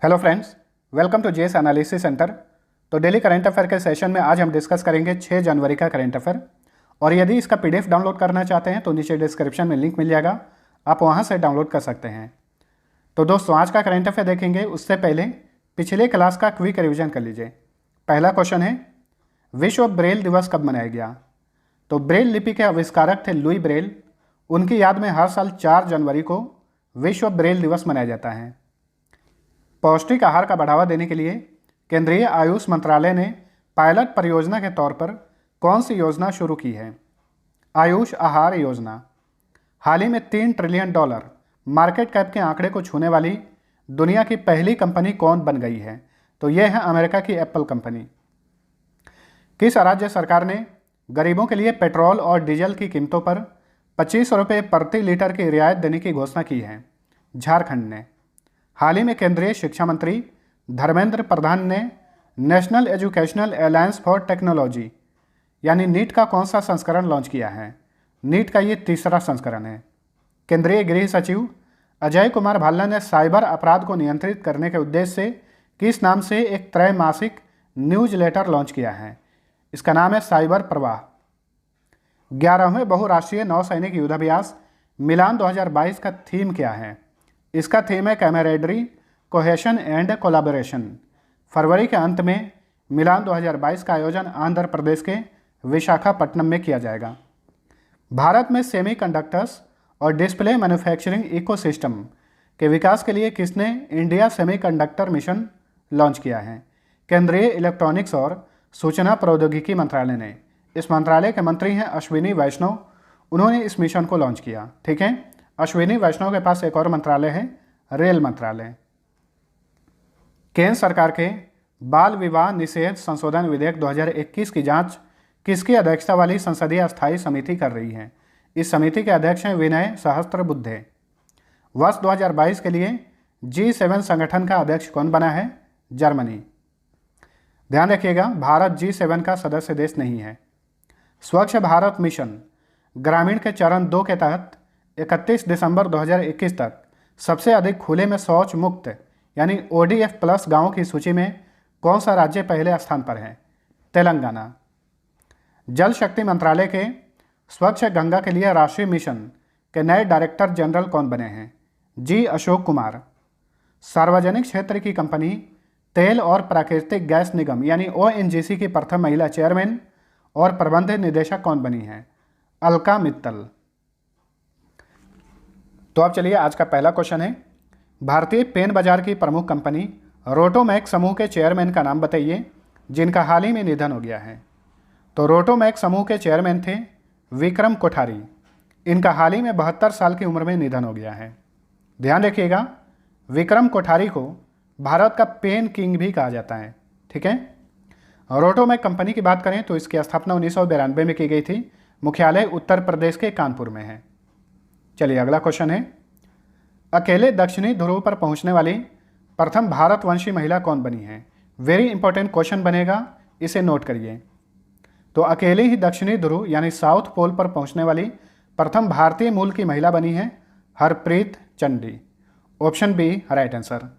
Hello friends, welcome to JS analysis centre. तो daily current affair के session में आज हम डिस्कस करेंगे 6 जनवरी का करंट अफेयर। और यदि इसका पीडीएफ डाउनलोड करना चाहते हैं तो नीचे डिस्क्रिप्शन में लिंक मिल जाएगा, आप वहां से डाउनलोड कर सकते हैं। तो दोस्तों, आज का करंट अफेयर देखेंगे उससे पहले पिछले क्लास का क्विक रिविजन कर लीजिए। पहला क्वेश्चन है, विश्व ब्रेल दिवस कब मनाया गया? तो ब्रेल लिपि के आविष्कारक थे लुई ब्रेल। उनकी याद में हर साल 4 जनवरी को विश्व ब्रेल दिवस मनाया जाता है। पौष्टिक आहार का बढ़ावा देने के लिए केंद्रीय आयुष मंत्रालय ने पायलट परियोजना के तौर पर कौन सी योजना शुरू की है? आयुष आहार योजना। हाल ही में $3 ट्रिलियन मार्केट कैप के आंकड़े को छूने वाली दुनिया की पहली कंपनी कौन बन गई है? तो यह है अमेरिका की एप्पल कंपनी। किस राज्य सरकार ने गरीबों के लिए पेट्रोल और डीजल की कीमतों पर 25 रुपये प्रति लीटर की रियायत देने की घोषणा की है? झारखंड ने। हाल ही में केंद्रीय शिक्षा मंत्री धर्मेंद्र प्रधान ने national educational alliance for technology यानी नीट का कौन सा संस्करण लॉन्च किया है? नीट का ये तीसरा संस्करण है। केंद्रीय गृह सचिव अजय कुमार भल्ला ने साइबर अपराध को नियंत्रित करने के उद्देश्य से किस नाम से एक त्रैमासिक न्यूज़लेटर लॉन्च किया है? इसका नाम है साइबर प्रवाह। 11वें बहुराष्ट्रीय नौसैनिक युद्धाभ्यास मिलान 2022 का थीम क्या है? इसका थीम है कैमरेडरी, कोहेशन एंड कोलैबोरेशन। फरवरी के अंत में मिलान 2022 का आयोजन आंध्र प्रदेश के विशाखापट्टनम में किया जाएगा। भारत में सेमीकंडक्टर्स और डिस्प्ले मैन्युफैक्चरिंग इकोसिस्टम के विकास के लिए किसने इंडिया सेमीकंडक्टर मिशन लॉन्च किया है? केंद्रीय इलेक्ट्रॉनिक्स और सूचना प्रौद्योगिकी मंत्रालय ने। इस मंत्रालय के मंत्री हैं अश्विनी वैष्णव। उन्होंने इस मिशन को लॉन्च किया। ठीक है, अश्विनी वैष्णव के पास एक और मंत्रालय है, रेल मंत्रालय। केंद्र सरकार के बाल विवाह निषेध संशोधन विधेयक 2021 की जांच किसकी अध्यक्षता वाली संसदीय स्थायी समिति कर रही है? इस समिति के अध्यक्ष हैं विनय सहस्त्रबुद्धे। वर्ष 2022 के लिए G7 संगठन का अध्यक्ष कौन बना है? जर्मनी। ध्यान रखिएगा, भारत G7 का सदस्य देश नहीं है। स्वच्छ भारत मिशन ग्रामीण के चरण 2 के तहत 31 दिसंबर 2021 तक सबसे अधिक खुले में शौच मुक्त यानी ODF प्लस गाँवों की सूची में कौन सा राज्य पहले स्थान पर है? तेलंगाना। जल शक्ति मंत्रालय के स्वच्छ गंगा के लिए राष्ट्रीय मिशन के नए डायरेक्टर जनरल कौन बने हैं? G अशोक कुमार। सार्वजनिक क्षेत्र की कंपनी तेल और प्राकृतिक गैस निगम यानी ONGC की प्रथम महिला चेयरमैन और प्रबंध निदेशक कौन बनी है? अलका मित्तल। तो अब चलिए, आज का पहला क्वेश्चन है, भारतीय पेन बाजार की प्रमुख कंपनी रोटोमैक समूह के चेयरमैन का नाम बताइए जिनका हाल ही में निधन हो गया है। तो रोटोमैक समूह के चेयरमैन थे विक्रम कोठारी। इनका हाल ही में 72 साल की उम्र में निधन हो गया है। ध्यान रखिएगा, विक्रम कोठारी को भारत का पेन किंग भी कहा जाता है। ठीक है। रोटोमैक कंपनी की बात करें तो इसकी स्थापना 1992 में की गई थी। मुख्यालय उत्तर प्रदेश के कानपुर में है। चलिए, अगला क्वेश्चन है, अकेले दक्षिणी ध्रुव पर पहुंचने वाली प्रथम भारतवंशी महिला कौन बनी है? वेरी इंपॉर्टेंट क्वेश्चन बनेगा, इसे नोट करिए। तो अकेले ही दक्षिणी ध्रुव यानी साउथ पोल पर पहुंचने वाली प्रथम भारतीय मूल की महिला बनी है Harpreet Chandi. Option B right answer.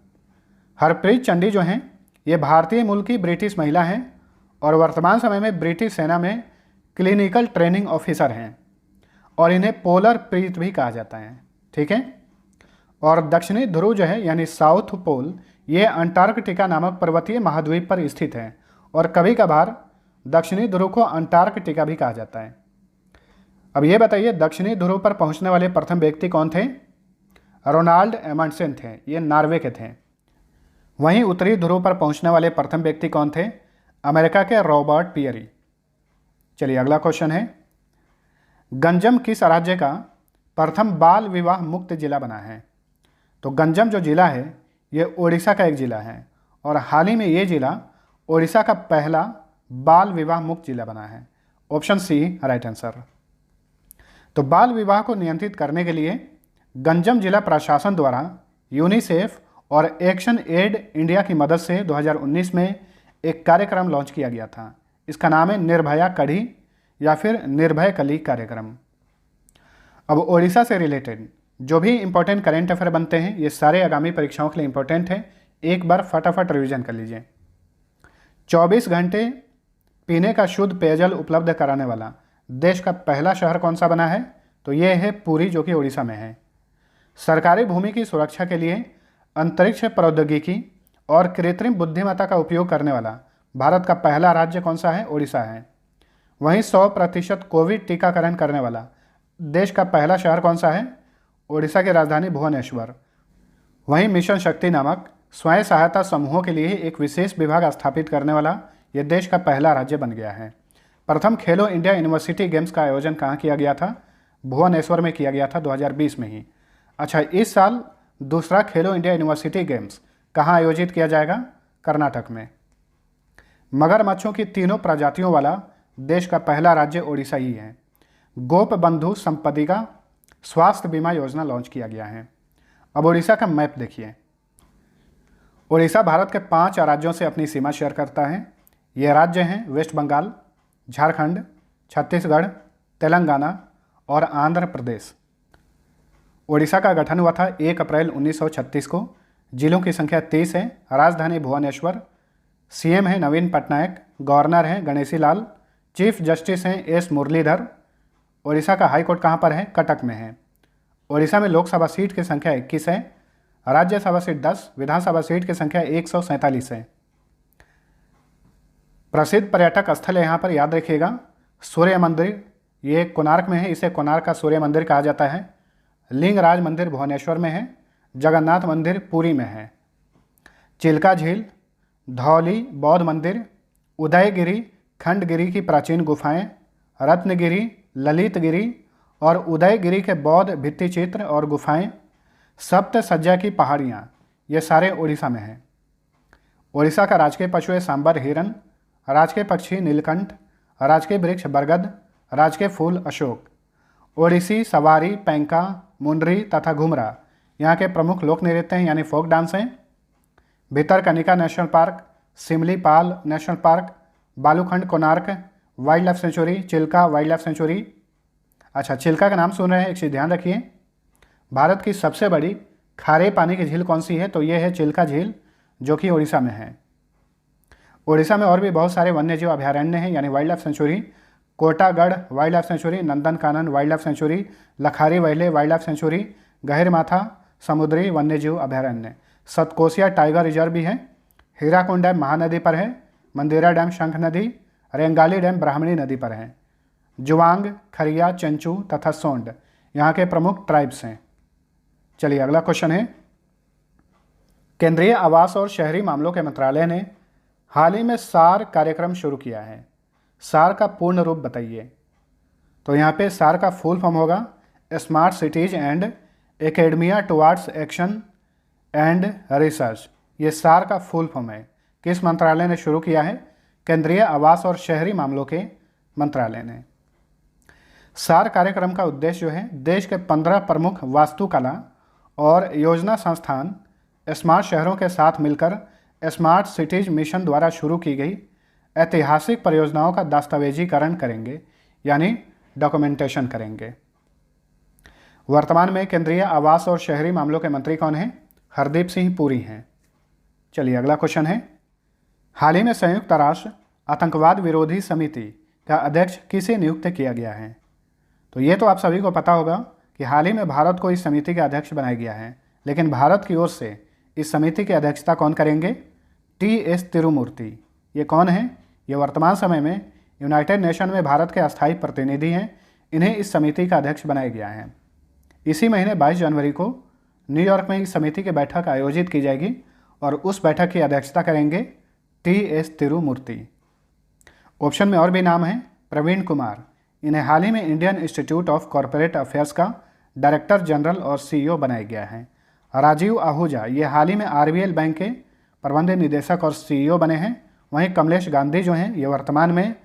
Harpreet Chandi जो हैं ये भारतीय मूल की ब्रिटिश महिला हैं और वर्तमान समय में ब्रिटिश सेना में क्लिनिकल ट्रेनिंग ऑफिसर हैं और इन्हें पोलर प्रीत भी कहा जाता है। ठीक है। और दक्षिणी ध्रुव जो है यानी साउथ पोल, ये अंटार्कटिका नामक पर्वतीय महाद्वीप पर स्थित है और कभी कभार दक्षिणी ध्रुव को अंटार्कटिका भी कहा जाता है। अब ये बताइए, दक्षिणी ध्रुव पर पहुंचने वाले प्रथम व्यक्ति कौन थे? रोनाल्ड एमंडसेन थे, ये नॉर्वे के थे। वहीं उत्तरी ध्रुव पर पहुंचने वाले प्रथम व्यक्ति कौन थे? अमेरिका के रॉबर्ट पियरी। चलिए, अगला क्वेश्चन है, गंजम किस राज्य का प्रथम बाल विवाह मुक्त जिला बना है? तो गंजम जो जिला है ये ओडिशा का एक जिला है और हाल ही में ये जिला ओडिशा का पहला बाल विवाह मुक्त जिला बना है। Option C right answer. तो बाल विवाह को नियंत्रित करने के लिए गंजम जिला प्रशासन द्वारा यूनिसेफ और एक्शन एड इंडिया की मदद से 2019 में एक कार्यक्रम लॉन्च किया गया था। इसका नाम है निर्भया कढ़ी या फिर निर्भय कली कार्यक्रम। अब ओडिशा से रिलेटेड जो भी इंपॉर्टेंट करेंट अफेयर बनते हैं ये सारे आगामी परीक्षाओं के लिए इंपॉर्टेंट है, एक बार फटाफट रिवीजन कर लीजिए। 24 घंटे पीने का शुद्ध पेयजल उपलब्ध कराने वाला देश का पहला शहर कौन सा बना है? तो ये है पुरी, जो कि उड़ीसा में है। सरकारी भूमि की सुरक्षा के लिए अंतरिक्ष प्रौद्योगिकी और कृत्रिम बुद्धिमत्ता का उपयोग करने वाला भारत का पहला राज्य कौन सा है? उड़ीसा है। वहीं 100% कोविड टीकाकरण करने वाला देश का पहला शहर कौन सा है? उड़ीसा की राजधानी भुवनेश्वर। वहीं मिशन शक्ति नामक स्वयं सहायता समूहों के लिए एक विशेष विभाग स्थापित करने वाला यह देश का पहला राज्य बन गया है। प्रथम खेलो इंडिया यूनिवर्सिटी गेम्स का आयोजन कहाँ किया गया था? भुवनेश्वर में किया गया था 2020 में ही। अच्छा, इस साल दूसरा खेलो इंडिया यूनिवर्सिटी गेम्स कहाँ आयोजित किया जाएगा? कर्नाटक में। मगरमच्छों की तीनों प्रजातियों वाला देश का पहला राज्य उड़ीसा ही है। गोप बंधु संपत्तिका स्वास्थ्य बीमा योजना लॉन्च किया गया है। अब उड़ीसा का मैप देखिए। उड़ीसा भारत के 5 राज्यों से अपनी सीमा शेयर करता है। ये राज्य हैं वेस्ट बंगाल, झारखंड, छत्तीसगढ़, तेलंगाना और आंध्र प्रदेश। उड़ीसा का गठन हुआ था 1 अप्रैल 1936 को। जिलों की संख्या 30 है। राजधानी भुवनेश्वर। सीएम है नवीन पटनायक। गवर्नर हैं गणेशी लाल। चीफ जस्टिस हैं एस मुरलीधर। उड़ीसा का हाई कोर्ट कहाँ पर है? कटक में है। उड़ीसा में लोकसभा सीट की संख्या 21 है। राज्यसभा सीट 10, विधानसभा सीट की संख्या 147 है। प्रसिद्ध पर्यटक स्थल है यहाँ पर, याद रखिएगा। सूर्य मंदिर, ये कोणार्क में है, इसे कोणार्क का सूर्य मंदिर कहा जाता है। लिंगराज मंदिर भुवनेश्वर में है। जगन्नाथ मंदिर पुरी में है। चिल्का झील, धौली बौद्ध मंदिर, उदयगिरी खंडगिरी की प्राचीन गुफाएं, रत्नगिरी, ललितगिरी और उदयगिरी के बौद्ध भित्तिचित्र और गुफाएं, सप्त सज्जा की पहाड़ियाँ, ये सारे उड़ीसा में हैं। उड़ीसा का राजकीय पशु है सांबर हिरन, राजकीय पक्षी नीलकंठ, राजकीय वृक्ष बरगद, राजकीय फूल अशोक। ओडिसी, सवारी, पैंका, मुंडरी तथा घुमरा यहाँ के प्रमुख लोक नृत्य हैं, यानी फोक डांस हैं। Bhitarkanika national park, Simlipal national park, Balukhand Konark wildlife sanctuary, Chilika wildlife sanctuary. अच्छा, चिल्का का नाम सुन रहे हैं, एक चीज़ ध्यान रखिए। भारत की सबसे बड़ी खारे पानी की झील कौन सी है? तो ये है चिल्का झील, जो कि उड़ीसा में है। उड़ीसा में और भी बहुत सारे वन्यजीव अभयारण्य हैं, यानी wildlife sanctuary. Kotagarh wildlife sanctuary, Nandankanan wildlife sanctuary, Lakhari valley wildlife sanctuary, Gahirmatha समुद्री वन्यजीव अभयारण्य, सतकोसिया टाइगर रिजर्व भी है। हीराकुंड डैम महानदी पर है। मंदिरा डैम शंख नदी, रेंगाली डैम ब्राह्मणी नदी पर है। जुवांग, खरिया, चंचू तथा सोंड यहाँ के प्रमुख ट्राइब्स हैं। चलिए अगला क्वेश्चन है। केंद्रीय आवास और शहरी मामलों के मंत्रालय ने हाल ही में सार कार्यक्रम शुरू किया है। सार का पूर्ण रूप बताइए। तो यहाँ पे सार का फुल फॉर्म होगा smart cities and academia towards action and research. ये सार का फुल फॉर्म है। किस मंत्रालय ने शुरू किया है? केंद्रीय आवास और शहरी मामलों के मंत्रालय ने। सार कार्यक्रम का उद्देश्य जो है, देश के 15 प्रमुख वास्तुकला और योजना संस्थान स्मार्ट शहरों के साथ मिलकर स्मार्ट सिटीज मिशन द्वारा शुरू की गई ऐतिहासिक परियोजनाओं का दस्तावेजीकरण करेंगे, यानी डॉक्यूमेंटेशन करेंगे। वर्तमान में केंद्रीय आवास और शहरी मामलों के मंत्री कौन हैं? हरदीप सिंह पुरी हैं। चलिए अगला क्वेश्चन है। हाल ही में संयुक्त राष्ट्र आतंकवाद विरोधी समिति का अध्यक्ष किसे नियुक्त किया गया है? तो ये तो आप सभी को पता होगा कि हाल ही में भारत को इस समिति का अध्यक्ष बनाया गया है, लेकिन भारत की ओर से इस समिति की अध्यक्षता कौन करेंगे? टी.एस. तिरुमूर्ति। ये कौन है? ये वर्तमान समय में यूनाइटेड नेशन में भारत के अस्थायी प्रतिनिधि हैं। इन्हें इस समिति का अध्यक्ष बनाया गया है। इसी महीने 22 जनवरी को न्यूयॉर्क में इस समिति की बैठक आयोजित की जाएगी और उस बैठक की अध्यक्षता करेंगे टी.एस. तिरुमूर्ति। ऑप्शन में और भी नाम हैं। प्रवीण कुमार, इन्हें हाल ही में Indian institute of corporate affairs का डायरेक्टर जनरल और सीईओ बनाया गया है। राजीव आहूजा, ये हाल ही में आरबीएल बैंक के प्रबंध निदेशक और सीईओ बने हैं। वहीं कमलेश गांधी जो हैं, ये वर्तमान में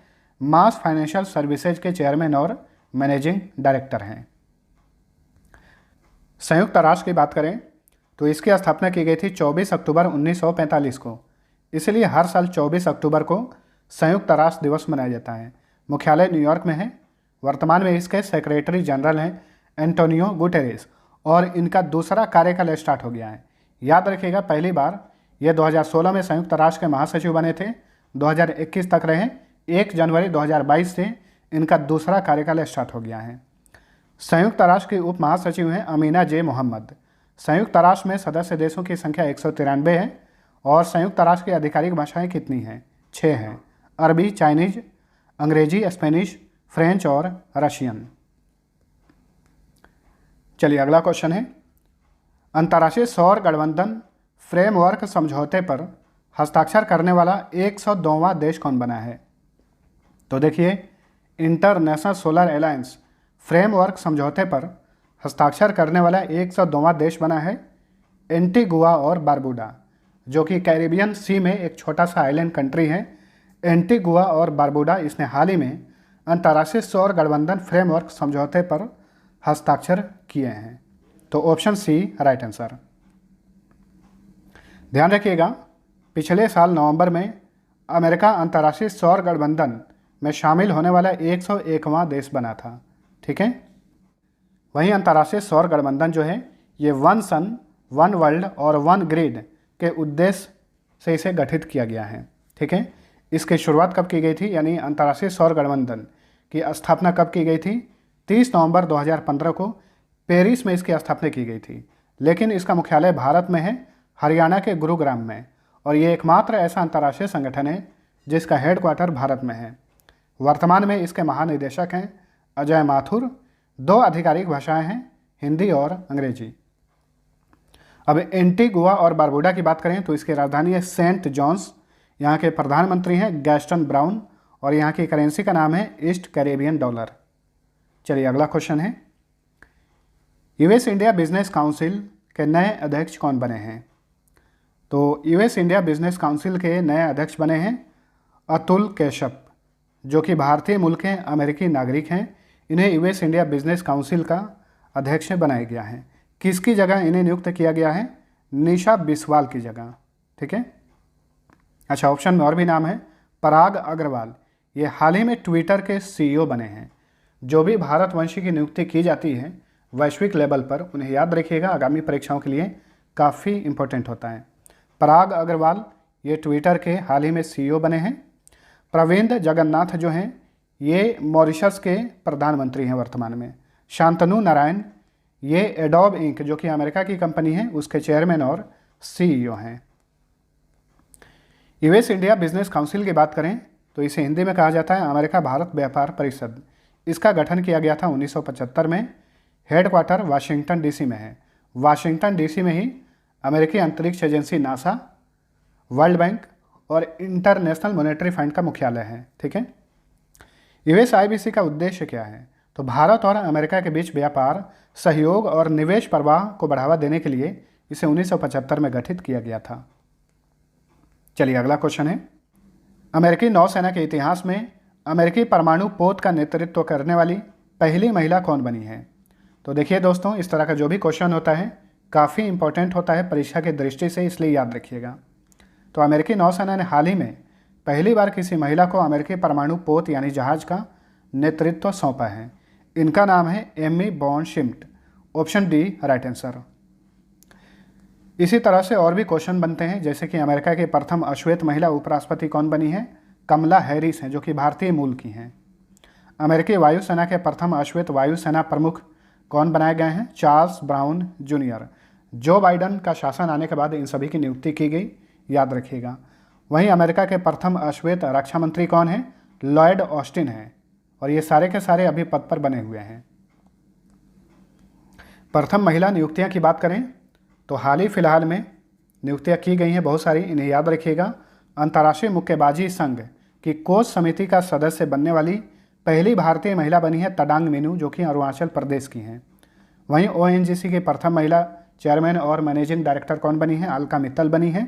मास फाइनेंशियल सर्विसेज के चेयरमैन और मैनेजिंग डायरेक्टर हैं। संयुक्त राष्ट्र की बात करें तो इसकी स्थापना की गई थी 24 अक्टूबर 1945 को। इसलिए हर साल 24 अक्टूबर को संयुक्त राष्ट्र दिवस मनाया जाता है। मुख्यालय न्यूयॉर्क में है। वर्तमान में इसके सेक्रेटरी जनरल हैं एंटोनियो गुटेरेस और इनका दूसरा कार्यकाल स्टार्ट हो गया है। याद रखिएगा, पहली बार ये 2016 में संयुक्त राष्ट्र के महासचिव बने थे, 2021 तक रहे। 1 जनवरी 2022 से इनका दूसरा कार्यकाल स्टार्ट हो गया है। संयुक्त राष्ट्र की उप महासचिव हैं अमीना जे मोहम्मद। संयुक्त राष्ट्र में सदस्य देशों की संख्या 193 है और संयुक्त राष्ट्र की आधिकारिक भाषाएं कितनी हैं? 6 हैं। अरबी, चाइनीज, अंग्रेजी, स्पेनिश, फ्रेंच और रशियन। चलिए अगला क्वेश्चन है, अंतर्राष्ट्रीय सौर गठबंधन फ्रेमवर्क समझौते पर हस्ताक्षर करने वाला 102वां देश कौन बना है? तो देखिए, इंटरनेशनल सोलर अलायंस फ्रेमवर्क समझौते पर हस्ताक्षर करने वाला 102वां देश बना है एंटीगुआ और बारबूडा, जो कि कैरिबियन सी में एक छोटा सा आइलैंड कंट्री है। एंटीगुआ और बारबूडा इसने हाल ही में अंतर्राष्ट्रीय सौर गठबंधन फ्रेमवर्क समझौते पर हस्ताक्षर किए हैं। तो ऑप्शन सी राइट आंसर। ध्यान रखिएगा, पिछले साल नवंबर में अमेरिका अंतर्राष्ट्रीय सौर गठबंधन में शामिल होने वाला 101वां देश बना था। ठीक है, वहीं अंतर्राष्ट्रीय सौर गठबंधन जो है ये वन सन, वन वर्ल्ड और वन ग्रिड के उद्देश्य से इसे गठित किया गया है। ठीक है, इसकी शुरुआत कब की गई थी, यानी अंतर्राष्ट्रीय सौर गठबंधन की स्थापना कब की गई थी? 30 नवंबर 2015 को पेरिस में इसकी स्थापना की गई थी, लेकिन इसका मुख्यालय भारत में है, हरियाणा के गुरुग्राम में, और ये एकमात्र ऐसा अंतर्राष्ट्रीय संगठन है जिसका हेडक्वार्टर भारत में है। वर्तमान में इसके महानिदेशक हैं अजय माथुर। 2 आधिकारिक भाषाएं हैं, हिंदी और अंग्रेजी। अब एंटीगुआ और बारबूडा की बात करें तो इसकी राजधानी है सेंट जॉन्स। यहाँ के प्रधानमंत्री हैं गैस्टन ब्राउन और यहाँ की करेंसी का नाम है ईस्ट कैरेबियन डॉलर। चलिए अगला क्वेश्चन है, यूएस इंडिया बिजनेस काउंसिल के नए अध्यक्ष कौन बने हैं? तो यूएस इंडिया बिजनेस काउंसिल के नए अध्यक्ष बने हैं अतुल केशप, जो कि भारतीय मूल के अमेरिकी नागरिक हैं। इन्हें यूएस इंडिया बिजनेस काउंसिल का अध्यक्ष बनाया गया है। किसकी जगह इन्हें नियुक्त किया गया है? निशा बिस्वाल की जगह। ठीक है, अच्छा, ऑप्शन में और भी नाम है पराग अग्रवाल। ये हाल ही में ट्विटर के सीईओ बने हैं। जो भी भारतवंशी की नियुक्ति की जाती है वैश्विक लेवल पर, उन्हें याद रखिएगा, आगामी परीक्षाओं के लिए काफ़ी इंपॉर्टेंट होता है। पराग अग्रवाल ये ट्विटर के हाल ही में सीईओ बने हैं। प्रविंद जगन्नाथ जो हैं ये मॉरिशस के प्रधानमंत्री हैं वर्तमान में। शांतनु नारायण ये एडोब इंक, जो कि अमेरिका की कंपनी है, उसके चेयरमैन और सीईओ हैं। यूएस इंडिया बिजनेस काउंसिल की बात करें तो इसे हिंदी में कहा जाता है अमेरिका भारत व्यापार परिषद। इसका गठन किया गया था 1975 में। हेडक्वार्टर वाशिंगटन डीसी में है। वाशिंगटन डीसी में ही अमेरिकी अंतरिक्ष एजेंसी नासा, वर्ल्ड बैंक और इंटरनेशनल मॉनेटरी फंड का मुख्यालय है। ठीक है, यूएसआईबीसी का उद्देश्य क्या है? तो भारत और अमेरिका के बीच व्यापार, सहयोग और निवेश प्रवाह को बढ़ावा देने के लिए इसे 1975 में गठित किया गया था। चलिए अगला क्वेश्चन है, अमेरिकी नौसेना के इतिहास में अमेरिकी परमाणु पोत का नेतृत्व करने वाली पहली महिला कौन बनी है? तो देखिए दोस्तों, इस तरह का जो भी क्वेश्चन होता है काफ़ी इंपॉर्टेंट होता है परीक्षा की दृष्टि से, इसलिए याद रखिएगा। तो अमेरिकी नौसेना ने हाल ही में पहली बार किसी महिला को अमेरिकी परमाणु पोत यानी जहाज का नेतृत्व सौंपा है। इनका नाम है Amy Bond Schmidt. Option D right answer. इसी तरह से और भी क्वेश्चन बनते हैं, जैसे कि अमेरिका की प्रथम अश्वेत महिला उपराष्ट्रपति कौन बनी है? कमला हैरिस हैं, जो कि भारतीय मूल की हैं। अमेरिकी वायुसेना के प्रथम अश्वेत वायुसेना प्रमुख कौन बनाए गए हैं? Charles brown junior. जो बाइडन का शासन आने के बाद इन सभी की नियुक्ति की गई, याद रखिएगा। वहीं अमेरिका के प्रथम अश्वेत रक्षा मंत्री कौन है? लॉयड ऑस्टिन हैं, और ये सारे के सारे अभी पद पर बने हुए हैं। प्रथम महिला नियुक्तियां की बात करें तो हाल ही फिलहाल में नियुक्तियां की गई हैं बहुत सारी, इन्हें याद रखिएगा। अंतर्राष्ट्रीय मुक्केबाजी संघ की कोच समिति का सदस्य बनने वाली पहली भारतीय महिला बनी है तडांग मीनू, जो कि अरुणाचल प्रदेश की हैं। वहीं ओएनजीसी की प्रथम महिला चेयरमैन और मैनेजिंग डायरेक्टर कौन बनी है? अलका मित्तल बनी है।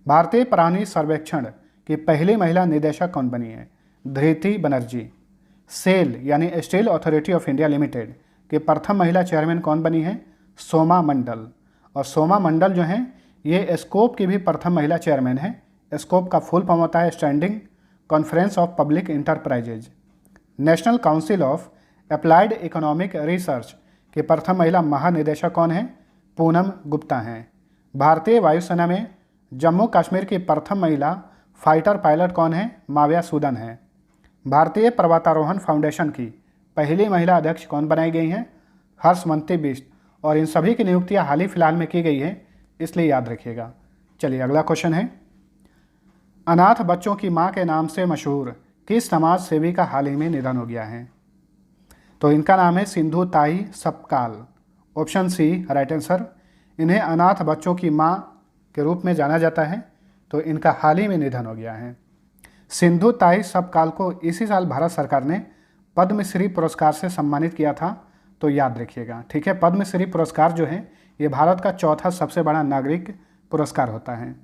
भारतीय प्राणी सर्वेक्षण की पहली महिला निदेशक कौन बनी है? धृति बनर्जी। सेल यानी steel authority of India limited की प्रथम महिला चेयरमैन कौन बनी है? सोमा मंडल। और सोमा मंडल जो हैं ये स्कोप की भी प्रथम महिला चेयरमैन है। स्कोप का फुल फॉर्म होता है standing conference of public enterprises. National council of applied economic research की प्रथम महिला महानिदेशक कौन है? पूनम गुप्ता हैं। भारतीय वायुसेना में जम्मू कश्मीर की प्रथम महिला फाइटर पायलट कौन है? माविया सूदन है। भारतीय पर्वतारोहण फाउंडेशन की पहली महिला अध्यक्ष कौन बनाई गई हैं? हर्षमंती बिष्ट। और इन सभी की नियुक्तियां हाल ही फिलहाल में की गई है, इसलिए याद रखिएगा। चलिए अगला क्वेश्चन है, अनाथ बच्चों की मां के नाम से मशहूर किस समाज सेवी का हाल ही में निधन हो गया है? तो इनका नाम है Sindhu Tai Sapkal. Option C right answer. इन्हें अनाथ बच्चों की मां के रूप में जाना जाता है, तो इनका हाल ही में निधन हो गया है। सिंधु ताई सपकाल को इसी साल भारत सरकार ने पद्मश्री पुरस्कार से सम्मानित किया था, तो याद रखिएगा। ठीक है, पद्मश्री पुरस्कार जो है ये भारत का चौथा सबसे बड़ा नागरिक पुरस्कार होता है।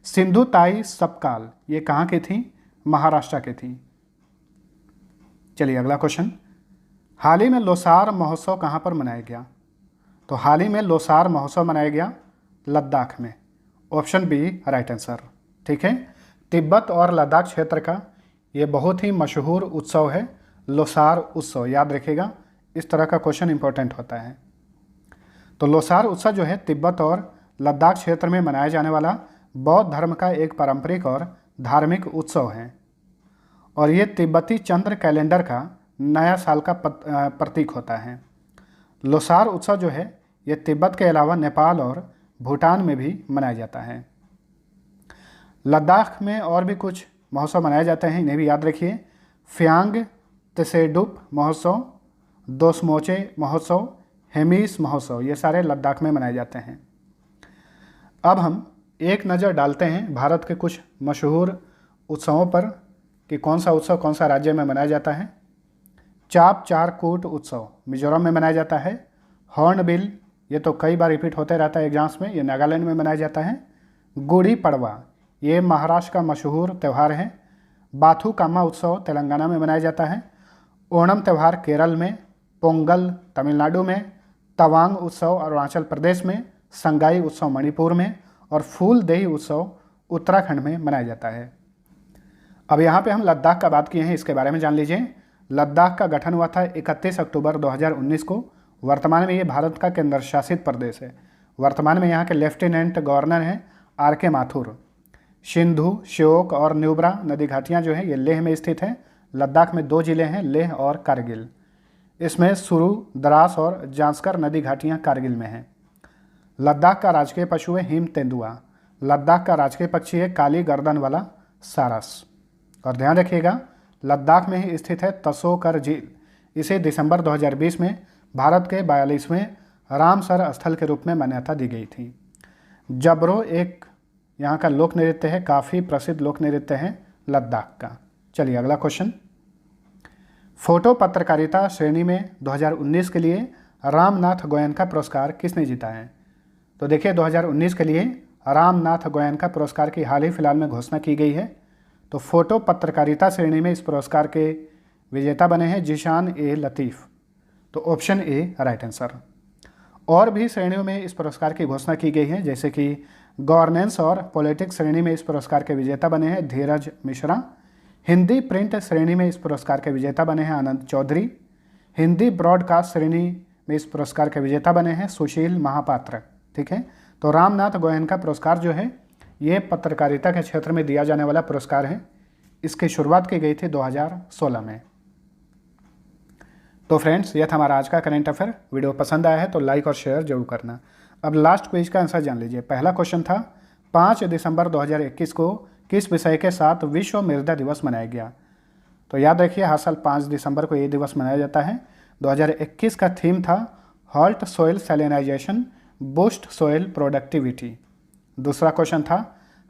सिंधु ताई सपकाल ये कहाँ की थी? महाराष्ट्र की थी। चलिए अगला क्वेश्चन, हाल ही में लोसार महोत्सव कहाँ पर मनाया गया? तो हाल ही में लोसार महोत्सव मनाया गया लद्दाख में। Option B right answer. ठीक है, तिब्बत और लद्दाख क्षेत्र का ये बहुत ही मशहूर उत्सव है लोसार उत्सव, याद रखिएगा। इस तरह का क्वेश्चन इंपॉर्टेंट होता है। तो लोसार उत्सव जो है तिब्बत और लद्दाख क्षेत्र में मनाया जाने वाला बौद्ध धर्म का एक पारंपरिक और धार्मिक उत्सव है, और ये तिब्बती चंद्र कैलेंडर का नया साल का प्रतीक होता है। लोसार उत्सव जो है ये तिब्बत के अलावा नेपाल और भूटान में भी मनाया जाता है। लद्दाख में और भी कुछ महोत्सव मनाए जाते हैं, इन्हें भी याद रखिए। फ्यांग त्सेडुप महोत्सव, दोसमोचे महोत्सव, हेमिस महोत्सव, ये सारे लद्दाख में मनाए जाते हैं। अब हम एक नज़र डालते हैं भारत के कुछ मशहूर उत्सवों पर कि कौन सा उत्सव कौन सा राज्य में मनाया जाता है। चाप चार कूट उत्सव मिजोरम में मनाया जाता है। हॉर्नबिल, ये तो कई बार रिपीट होते रहता है एग्जाम्स में, ये नागालैंड में मनाया जाता है। गुड़ी पड़वा ये महाराष्ट्र का मशहूर त्यौहार है। बाथुकामा उत्सव तेलंगाना में मनाया जाता है। ओणम त्यौहार केरल में, पोंगल तमिलनाडु में, तवांग उत्सव अरुणाचल प्रदेश में, संगाई उत्सव मणिपुर में और फूल देही उत्सव उत्तराखंड में मनाया जाता है। अब यहाँ पे हम लद्दाख का बात किए हैं, इसके बारे में जान लीजिए। लद्दाख का गठन हुआ था 31 अक्टूबर 2019 को। वर्तमान में ये भारत का केंद्र शासित प्रदेश है। वर्तमान में यहाँ के लेफ्टिनेंट गवर्नर हैं आर.के. माथुर। सिंधु, श्योक और न्यूब्रा नदी घाटियाँ जो हैं ये लेह में स्थित हैं। लद्दाख में 2 जिले हैं, लेह और कारगिल। इसमें सुरु, द्रास और जांस्कर नदी घाटियाँ कारगिल में हैं। लद्दाख का राजकीय पशु है हिम तेंदुआ। लद्दाख का राजकीय पक्षी है काली गर्दन वाला सारस। और ध्यान रखिएगा, लद्दाख में ही स्थित है तसोकर झील। इसे दिसंबर 2020 में भारत के 42वें रामसर स्थल के रूप में मान्यता दी गई थी। जबरो एक यहाँ का लोक नृत्य है, काफ़ी प्रसिद्ध लोक नृत्य है लद्दाख का। चलिए अगला क्वेश्चन, फोटो पत्रकारिता श्रेणी में 2019 के लिए रामनाथ गोयनका पुरस्कार किसने जीता है? तो देखिए 2019 के लिए रामनाथ गोयनका पुरस्कार की हाल ही फिलहाल में घोषणा की गई है। तो फोटो पत्रकारिता श्रेणी में इस पुरस्कार के विजेता बने हैं जिशान ए लतीफ़। तो ऑप्शन ए राइट आंसर। और भी श्रेणियों में इस पुरस्कार की घोषणा की गई है, जैसे कि गवर्नेंस और पॉलिटिक्स श्रेणी में इस पुरस्कार के विजेता बने हैं धीरज मिश्रा। हिंदी प्रिंट श्रेणी में इस पुरस्कार के विजेता बने हैं आनंद चौधरी। हिंदी ब्रॉडकास्ट श्रेणी में इस पुरस्कार के विजेता बने हैं सुशील महापात्र। ठीक है, तो रामनाथ गोयनका पुरस्कार जो है ये पत्रकारिता के क्षेत्र में दिया जाने वाला पुरस्कार है। इसकी शुरुआत की गई थी 2016 में। तो फ्रेंड्स, यह था हमारा आज का करंट अफेयर। वीडियो पसंद आया है तो लाइक और शेयर जरूर करना। अब लास्ट क्विज का आंसर जान लीजिए। पहला क्वेश्चन था 5 दिसंबर 2021 को किस विषय के साथ विश्व मृदा दिवस मनाया गया? तो याद रखिए हर साल 5 दिसंबर को ये दिवस मनाया जाता है। 2021 का थीम था halt soil salinization boost soil productivity. दूसरा क्वेश्चन था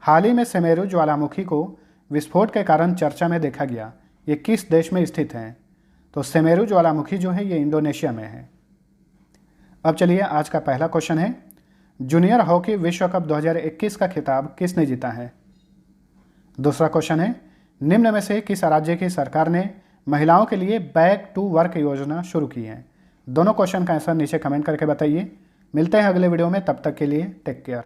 हाल ही में सुमेरु ज्वालामुखी को विस्फोट के कारण चर्चा में देखा गया, ये किस देश में स्थित है? तो सुमेरु ज्वालामुखी जो है ये इंडोनेशिया में है। अब चलिए आज का पहला क्वेश्चन है, जूनियर हॉकी विश्व कप 2021 का खिताब किसने जीता है? दूसरा क्वेश्चन है, निम्न में से किस राज्य की सरकार ने महिलाओं के लिए बैक टू वर्क योजना शुरू की है? दोनों क्वेश्चन का आंसर नीचे कमेंट करके बताइए। मिलते हैं अगले वीडियो में, तब तक के लिए टेक केयर।